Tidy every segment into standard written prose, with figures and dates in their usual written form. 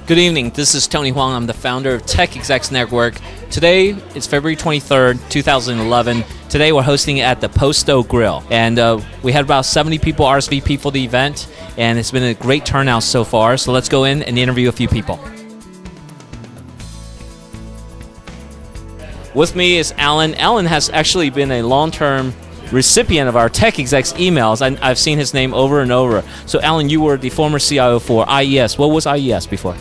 Good evening. This is Tony Huang. I'm the founder of TechExecs Network. Today, it's February 23rd, 2011. Today, we're hosting it at the Posto Grill. And we had about 70 people RSVP for the event, and it's been a great turnout so far. So let's go in and interview a few people. With me is Alan. Alan has actually been a long-term recipient of our TechExecs emails. I've seen his name over and over. So Alan, you were the former CIO for IES. What was IES before?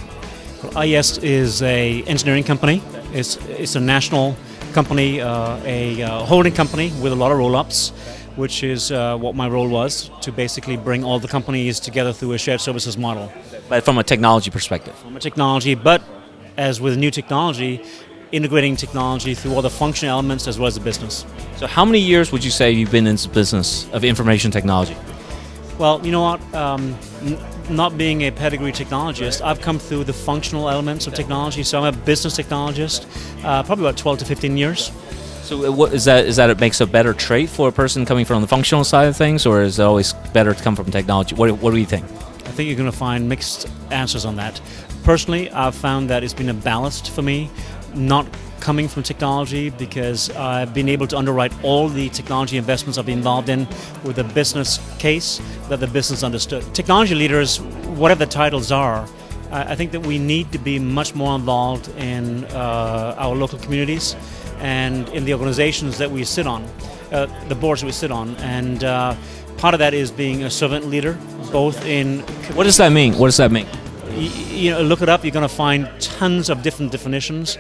IES is a engineering company. It's a national company, a holding company with a lot of roll-ups, which is what my role was, to basically bring all the companies together through a shared services model. But from a technology perspective. From a technology, but as with new technology, integrating technology through all the functional elements as well as the business. So how many years would you say you've been in this business of information technology? Well, you know what? Not being a pedigree technologist, I've come through the functional elements of technology, so I'm a business technologist, probably about 12 to 15 years. So what is that it makes a better trait for a person coming from the functional side of things, or is it always better to come from technology? What do you think? I think you're going to find mixed answers on that. Personally, I've found that it's been a ballast for me, not coming from technology, because I've been able to underwrite all the technology investments I've been involved in with a business case that the business understood. Technology leaders, whatever the titles are, I think that we need to be much more involved in our local communities and in the organizations that we sit on, the boards that we sit on, and part of that is being a servant leader, both in... What does that mean? What does that mean? You know, look it up, you're going to find tons of different definitions.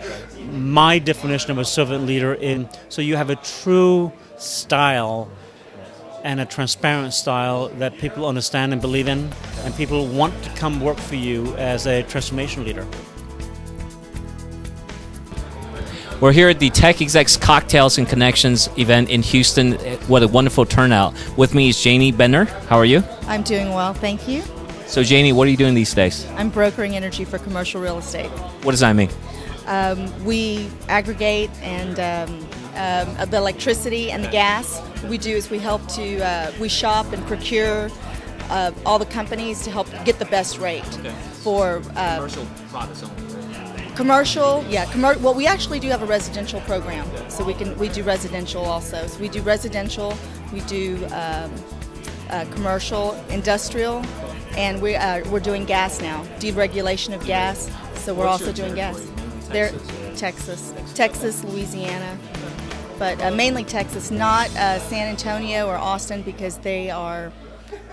My definition of a servant leader so you have a true style and a transparent style that people understand and believe in, and people want to come work for you as a transformation leader. We're here at the TechExecs Cocktails and Connections event in Houston. What a wonderful turnout. With me is Janie Benner. How are you? I'm doing well, thank you. So Janie, what are you doing these days? I'm brokering energy for commercial real estate. What does that mean? We aggregate and the electricity and the gas. What we do is we help we shop and procure all the companies to help get the best rate for Commercial products only. Commercial, yeah. Well, we actually do have a residential program, so we do residential also. So we do residential, we do commercial, industrial, and we're doing gas now, deregulation of gas. So we're also doing gas. They're Texas, Louisiana, but mainly Texas, not San Antonio or Austin, because they're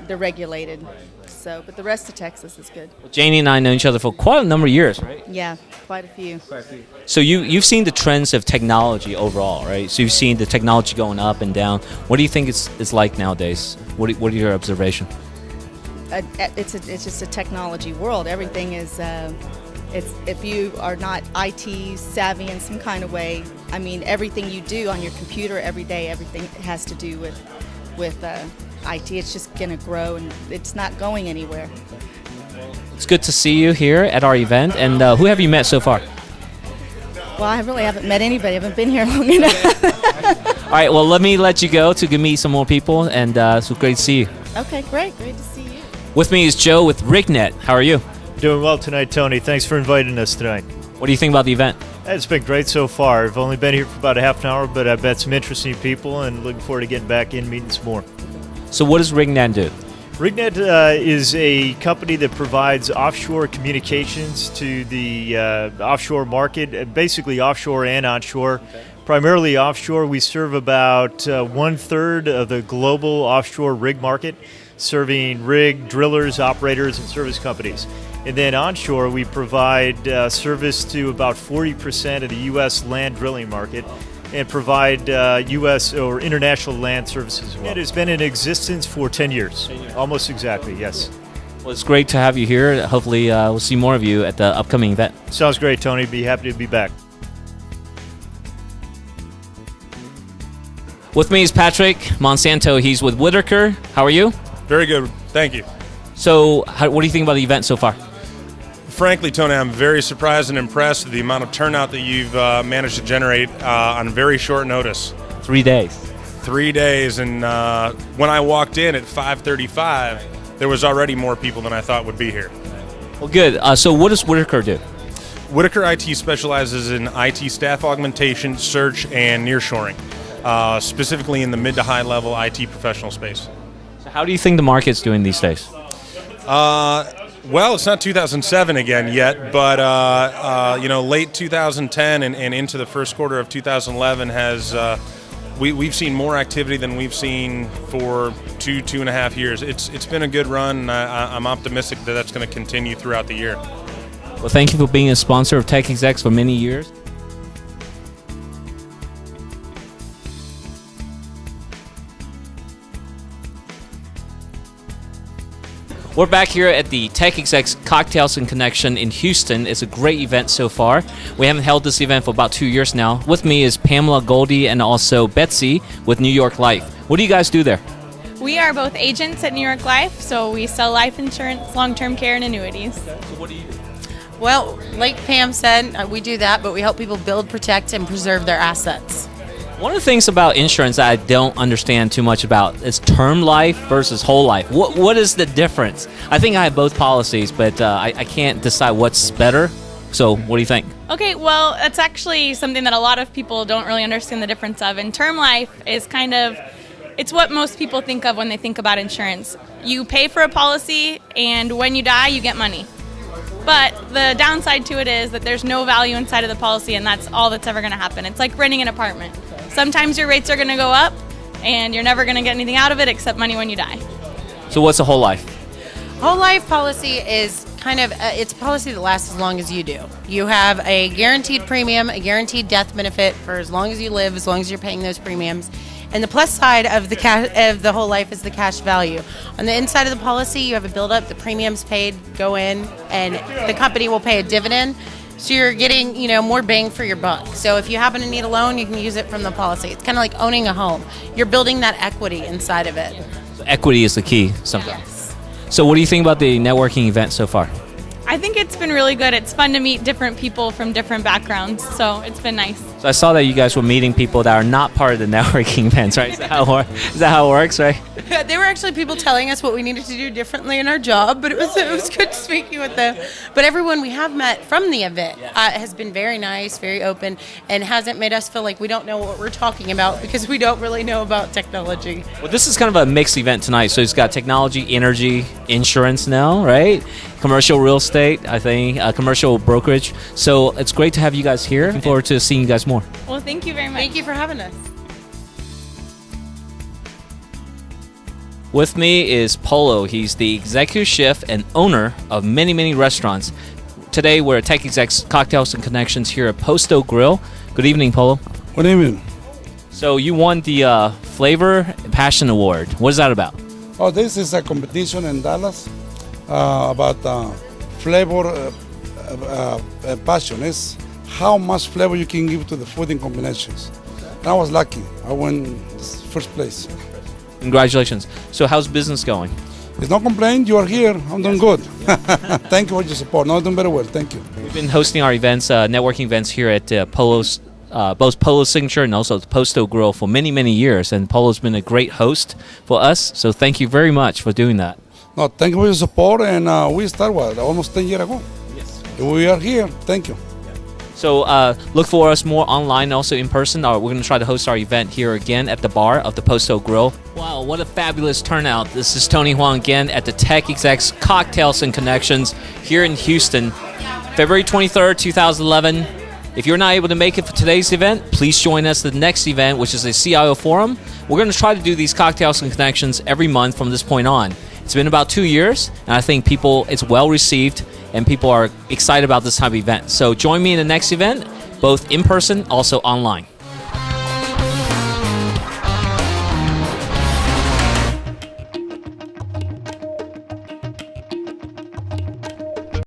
regulated. So, but the rest of Texas is good. Well, Janie and I know each other for quite a number of years, right? Yeah, quite a few. So you've seen the trends of technology overall, right? So you've seen the technology going up and down. What do you think it's like nowadays? What are your observations? It's just a technology world. Everything is. If you are not IT savvy in some kind of way, I mean, everything you do on your computer every day, everything has to do with IT. It's just going to grow, and it's not going anywhere. It's good to see you here at our event. And who have you met so far? Well, I really haven't met anybody. I haven't been here long enough. All right, well, let me let you go to meet some more people, and it's great to see you. Okay, great to see you. With me is Joe with RigNet. How are you? Doing well tonight, Tony. Thanks for inviting us tonight. What do you think about the event? It's been great so far. I've only been here for about a half an hour, but I've met some interesting people and looking forward to getting back in, meeting some more. So what does RigNet do? RigNet is a company that provides offshore communications to the offshore market, basically offshore and onshore. Okay. Primarily offshore, we serve about 1/3 of the global offshore rig market, serving rig, drillers, operators, and service companies. And then onshore, we provide service to about 40% of the U.S. land drilling market and provide U.S. or international land services as well. It has been in existence for 10 years, almost exactly, yes. Well, it's great to have you here. Hopefully we'll see more of you at the upcoming event. Sounds great, Tony. Be happy to be back. With me is Patrick Monsanto. He's with Whitaker. How are you? Very good, thank you. So what do you think about the event so far? Frankly, Tony, I'm very surprised and impressed with the amount of turnout that you've managed to generate on very short notice. 3 days. 3 days, and when I walked in at 5:35, there was already more people than I thought would be here. Well, good. So what does Whitaker do? Whitaker IT specializes in IT staff augmentation, search, and nearshoring, specifically in the mid to high level IT professional space. So how do you think the market's doing these days? Well, it's not 2007 again yet, but late 2010 and into the first quarter of 2011 has we've seen more activity than we've seen for 2.5 years. It's been a good run, and I'm optimistic that that's going to continue throughout the year. Well, thank you for being a sponsor of TechExecs for many years. We're back here at the TechExecs Cocktails and Connection in Houston. It's a great event so far. We haven't held this event for about 2 years now. With me is Pamela Goldie and also Betsy with New York Life. What do you guys do there? We are both agents at New York Life, so we sell life insurance, long-term care, and annuities. So what do you do? Well, like Pam said, we do that, but we help people build, protect, and preserve their assets. One of the things about insurance that I don't understand too much about is term life versus whole life. What is the difference? I think I have both policies, but I can't decide what's better. So what do you think? Okay, well, that's actually something that a lot of people don't really understand the difference of. And term life is it's what most people think of when they think about insurance. You pay for a policy, and when you die, you get money. But the downside to it is that there's no value inside of the policy, and that's all that's ever going to happen. It's like renting an apartment. Sometimes your rates are going to go up, and you're never going to get anything out of it except money when you die. So what's a whole life? Whole life policy is it's a policy that lasts as long as you do. You have a guaranteed premium, a guaranteed death benefit for as long as you live, as long as you're paying those premiums. And the plus side of the whole life is the cash value. On the inside of the policy, you have a build-up. The premiums paid go in, and the company will pay a dividend. So you're getting, more bang for your buck. So if you happen to need a loan, you can use it from the policy. It's kind of like owning a home. You're building that equity inside of it. So equity is the key sometimes. Yes. So what do you think about the networking event so far? I think it's been really good. It's fun to meet different people from different backgrounds, so it's been nice. So I saw that you guys were meeting people that are not part of the networking events, right? Is that how it works, right? They were actually people telling us what we needed to do differently in our job, but it was good speaking with them. But everyone we have met from the event has been very nice, very open, and hasn't made us feel like we don't know what we're talking about because we don't really know about technology. Well, this is kind of a mixed event tonight. So it's got technology, energy, insurance now, right? Commercial real estate, I think, commercial brokerage. So it's great to have you guys here. Looking forward to seeing you guys more. Well, thank you very much. Thank you for having us. With me is Polo. He's the executive chef and owner of many, many restaurants. Today we're at TechExecs Cocktails and Connections here at Posto Grill. Good evening, Polo. Good evening. So you won the Flavor Passion Award. What is that about? Oh, this is a competition in Dallas about flavor passion. It's how much flavor you can give to the food in combinations. And I was lucky. I won first place. Congratulations. So how's business going? There's no complaint. You are here. I'm doing good. Thank you for your support. No, I'm doing very well. Thank you. We've been hosting our events, networking events here at Polo's, both Polo's Signature and also the Posto Grill for many, many years. And Polo's been a great host for us. So thank you very much for doing that. No, thank you for your support. And we started almost 10 years ago. Yes. We are here. Thank you. So look for us more online and also in person. We're going to try to host our event here again at the bar of the Posto Grill. Wow, what a fabulous turnout. This is Tony Huang again at the TechExecs Cocktails and Connections here in Houston. February 23rd, 2011. If you're not able to make it for today's event, please join us at the next event, which is a CIO Forum. We're going to try to do these Cocktails and Connections every month from this point on. It's been about 2 years, and I think it's well received, and people are excited about this type of event. So join me in the next event, both in person, also online.